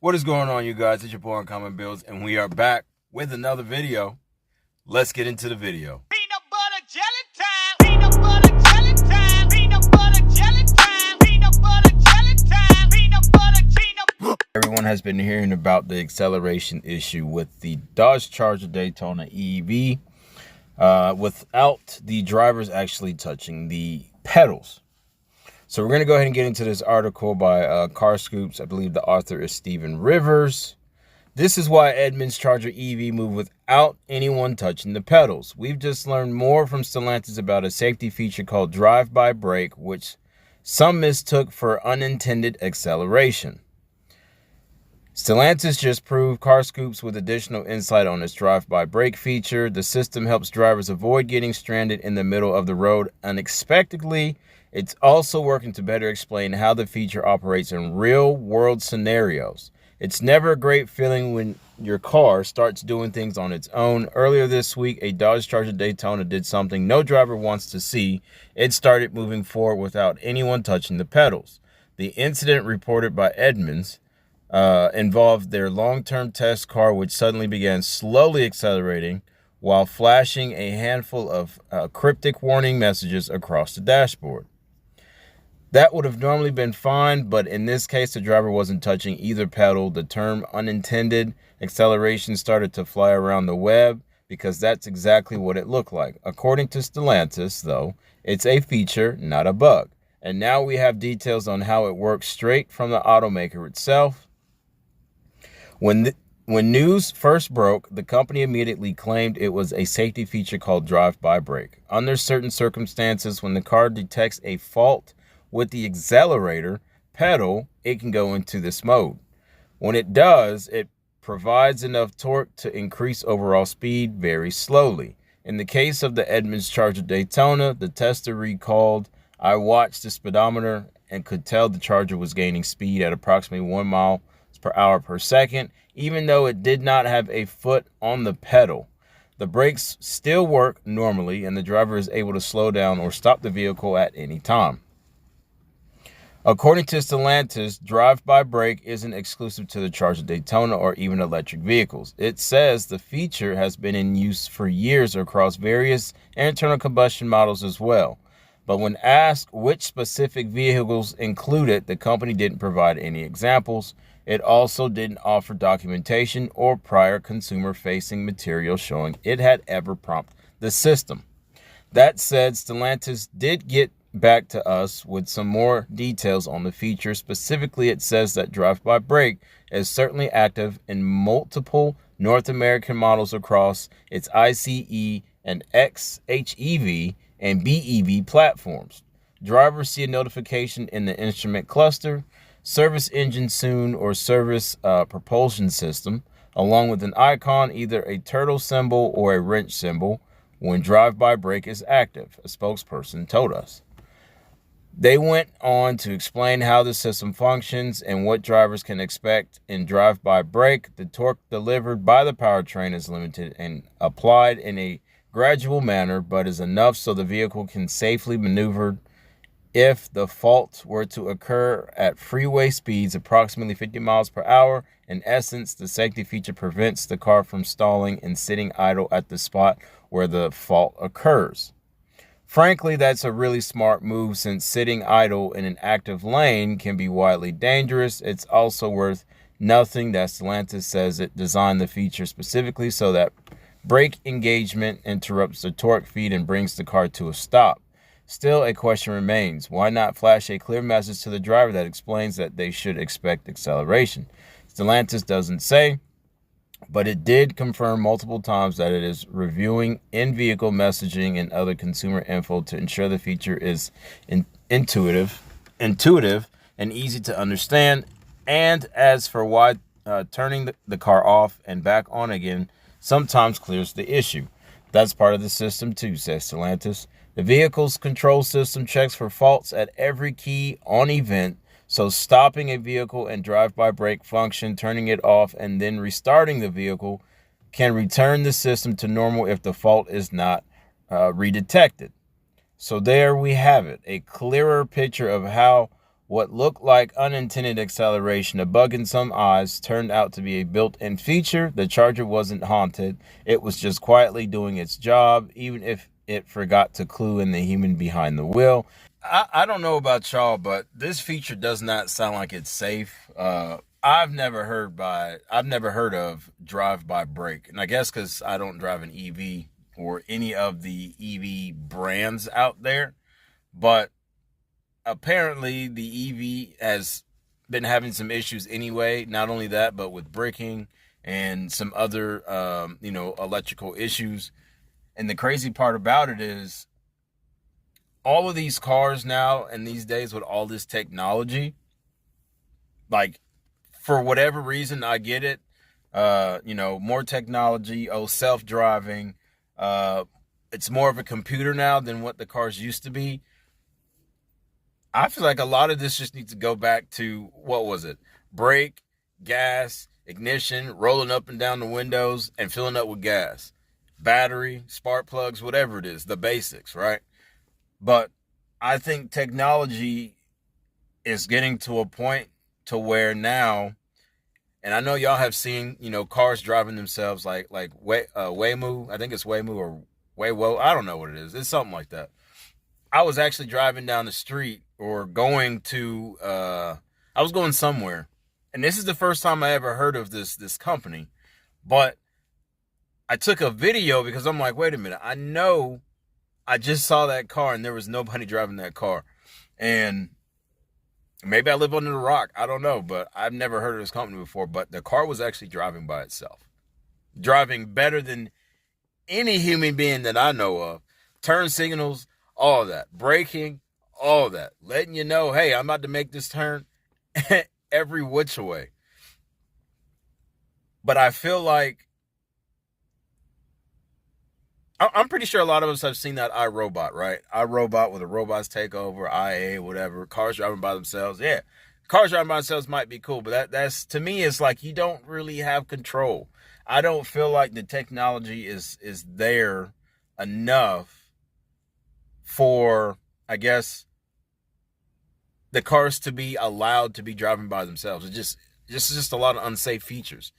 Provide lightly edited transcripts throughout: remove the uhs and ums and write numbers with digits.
What is going on, you guys? It's your boy Uncommon Bills, and we are back with another video. Let's get into the video. Peanut butter jelly time. Peanut butter jelly time. Peanut butter jelly time. Peanut butter jelly time. Peanut butter. Everyone has been hearing about the acceleration issue with the Dodge Charger Daytona EV without the drivers actually touching the pedals. So we're going to go ahead and get into this article by CARSCOOPS. I believe the author is Stephen Rivers. This is why Edmunds Charger EV moved without anyone touching the pedals. We've just learned more from Stellantis about a safety feature called drive-by brake, which some mistook for unintended acceleration. Stellantis just proved CARSCOOPS with additional insight on its drive-by brake feature. The system helps drivers avoid getting stranded in the middle of the road unexpectedly. It's also working to better explain how the feature operates in real-world scenarios. It's never a great feeling when your car starts doing things on its own. Earlier this week, a Dodge Charger Daytona did something no driver wants to see. It started moving forward without anyone touching the pedals. The incident, reported by Edmunds, involved their long-term test car, which suddenly began slowly accelerating while flashing a handful of cryptic warning messages across the dashboard. That would have normally been fine, but in this case, the driver wasn't touching either pedal. The term unintended acceleration started to fly around the web because that's exactly what it looked like. According to Stellantis, though, it's a feature, not a bug. And now we have details on how it works straight from the automaker itself. When news first broke, the company immediately claimed it was a safety feature called drive-by brake. Under certain circumstances, when the car detects a fault with the accelerator pedal, it can go into this mode. When it does, it provides enough torque to increase overall speed very slowly. In the case of the Edmunds Charger Daytona, the tester recalled, "I watched the speedometer and could tell the Charger was gaining speed at approximately 1 mile per hour per second, even though it did not have a foot on the pedal. The brakes still work normally, and the driver is able to slow down or stop the vehicle at any time." According to Stellantis, drive-by brake isn't exclusive to the Charger Daytona or even electric vehicles. It says the feature has been in use for years across various internal combustion models as well. But when asked which specific vehicles included, the company didn't provide any examples. It also didn't offer documentation or prior consumer-facing material showing it had ever prompted the system. That said, Stellantis did get back to us with some more details on the feature. Specifically, it says that drive-by brake is certainly active in multiple North American models across its ICE and XHEV and BEV platforms. Drivers see a notification in the instrument cluster, service engine soon, or service propulsion system, along with an icon, either a turtle symbol or a wrench symbol, when drive-by brake is active, a spokesperson told us. They went on to explain how the system functions and what drivers can expect in drive-by brake. The torque delivered by the powertrain is limited and applied in a gradual manner, but is enough so the vehicle can safely maneuver. If the fault were to occur at freeway speeds approximately 50 miles per hour, in essence, the safety feature prevents the car from stalling and sitting idle at the spot where the fault occurs. Frankly, that's a really smart move, since sitting idle in an active lane can be wildly dangerous. It's also worth nothing that Stellantis says it designed the feature specifically so that brake engagement interrupts the torque feed and brings the car to a stop. Still, a question remains. Why not flash a clear message to the driver that explains that they should expect acceleration? Stellantis doesn't say, but it did confirm multiple times that it is reviewing in-vehicle messaging and other consumer info to ensure the feature is intuitive and easy to understand. And as for why turning the car off and back on again sometimes clears the issue, that's part of the system too, says Stellantis. The vehicle's control system checks for faults at every key on event. So stopping a vehicle and drive-by brake function, turning it off, and then restarting the vehicle can return the system to normal if the fault is not redetected. So there we have it, a clearer picture of how What looked like unintended acceleration, a bug in some eyes, turned out to be a built-in feature. The Charger wasn't haunted. It was just quietly doing its job, even if it forgot to clue in the human behind the wheel. I don't know about y'all, but this feature does not sound like it's safe. I've never heard of drive-by brake, and I guess because I don't drive an EV or any of the EV brands out there, but apparently the EV has been having some issues anyway. Not only that, but with braking and some other, electrical issues. And the crazy part about it is all of these cars now and these days with all this technology, like for whatever reason, I get it. More technology, self-driving. It's more of a computer now than what the cars used to be. I feel like a lot of this just needs to go back to, what was it? Brake, gas, ignition, rolling up and down the windows and filling up with gas. Battery, spark plugs, whatever it is, the basics, right? But I think technology is getting to a point to where now, and I know y'all have seen, cars driving themselves like Waymo. I think it's Waymo or Waywo. I don't know what it is. It's something like that. I was actually driving down the street or going to, I was going somewhere. And this is the first time I ever heard of this company. But I took a video because I'm like, wait a minute. I know I just saw that car and there was nobody driving that car. And maybe I live under the rock. I don't know. But I've never heard of this company before. But the car was actually driving by itself. Driving better than any human being that I know of. Turn signals, all that. Braking, all that. Letting you know, hey, I'm about to make this turn every which way. But I feel like, I'm pretty sure a lot of us have seen that iRobot, right? iRobot, where the robots take over, IA, whatever. Cars driving by themselves. Yeah, cars driving by themselves might be cool, but that's to me, it's like you don't really have control. I don't feel like the technology is there enough for, I guess, the cars to be allowed to be driving by themselves. It's just a lot of unsafe features.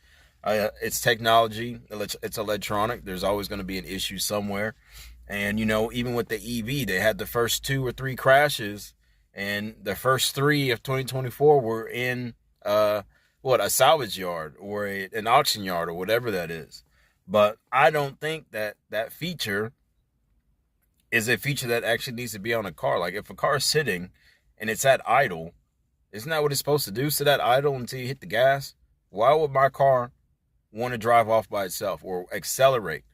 It's technology, it's electronic. There's always going to be an issue somewhere. And, even with the EV, they had the first 2 or 3 crashes, and the first 3 of 2024 were in, a salvage yard or an auction yard or whatever that is. But I don't think that feature is a feature that actually needs to be on a car. Like if a car is sitting and it's at idle, isn't that what it's supposed to do? Sit at idle until you hit the gas? Why would my car want to drive off by itself or accelerate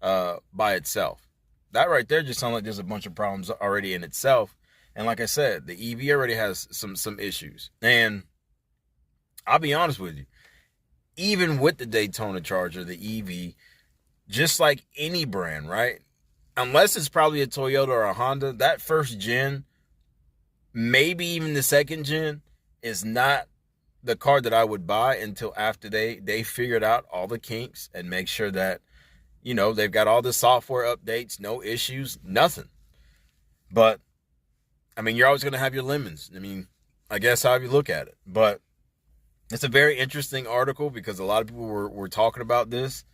by itself? That right there just sounds like there's a bunch of problems already in itself. And like I said, the EV already has some issues. And I'll be honest with you, even with the Daytona Charger, the EV, just like any brand, right? Unless it's probably a Toyota or a Honda, that first gen, maybe even the second gen, is not the car that I would buy until after they figured out all the kinks and make sure that, they've got all the software updates, no issues, nothing. But, you're always going to have your lemons. I guess how you look at it. But it's a very interesting article because a lot of people were talking about this.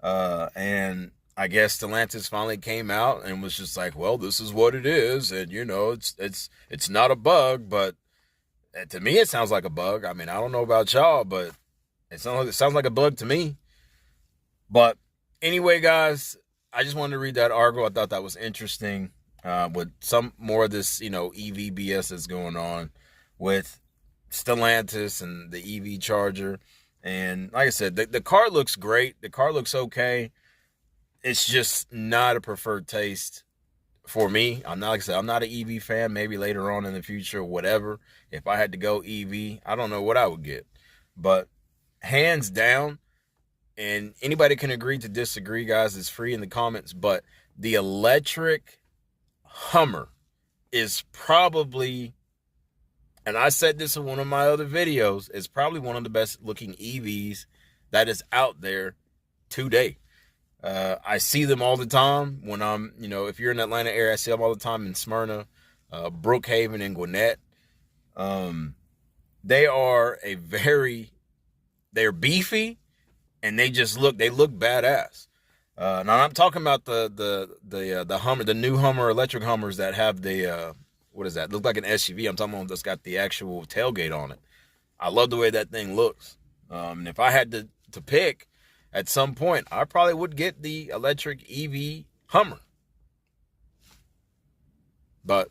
And I guess Stellantis finally came out and was just like, well, this is what it is. And, it's not a bug, but to me, it sounds like a bug. I don't know about y'all, but it sounds like a bug to me. But anyway, guys, I just wanted to read that article. I thought that was interesting with some more of this, EV BS that's going on with Stellantis and the EV Charger. And like I said, the car looks great. The car looks okay. It's just not a preferred taste for me. I'm not an EV fan. Maybe later on in the future, whatever. If I had to go EV, I don't know what I would get. But hands down, and anybody can agree to disagree, guys. It's free in the comments. But the electric Hummer is probably, and I said this in one of my other videos, is probably one of the best looking EVs that is out there today. I see them all the time when I'm, if you're in the Atlanta area, I see them all the time in Smyrna, Brookhaven, and Gwinnett. They are they're beefy, and they look badass. Now I'm talking about the Hummer, the new Hummer, electric Hummers that have the what is that? Look like an SUV. I'm talking about that's got the actual tailgate on it. I love the way that thing looks. And if I had to pick at some point, I probably would get the electric EV Hummer. But,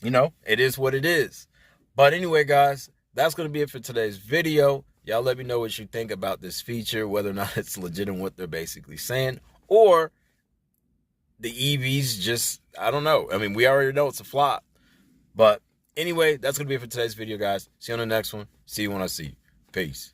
it is what it is. But anyway, guys, that's going to be it for today's video. Y'all let me know what you think about this feature, whether or not it's legit in what they're basically saying, or the EVs just, I don't know. I mean, we already know it's a flop. But anyway, that's going to be it for today's video, guys. See you on the next one. See you when I see you. Peace.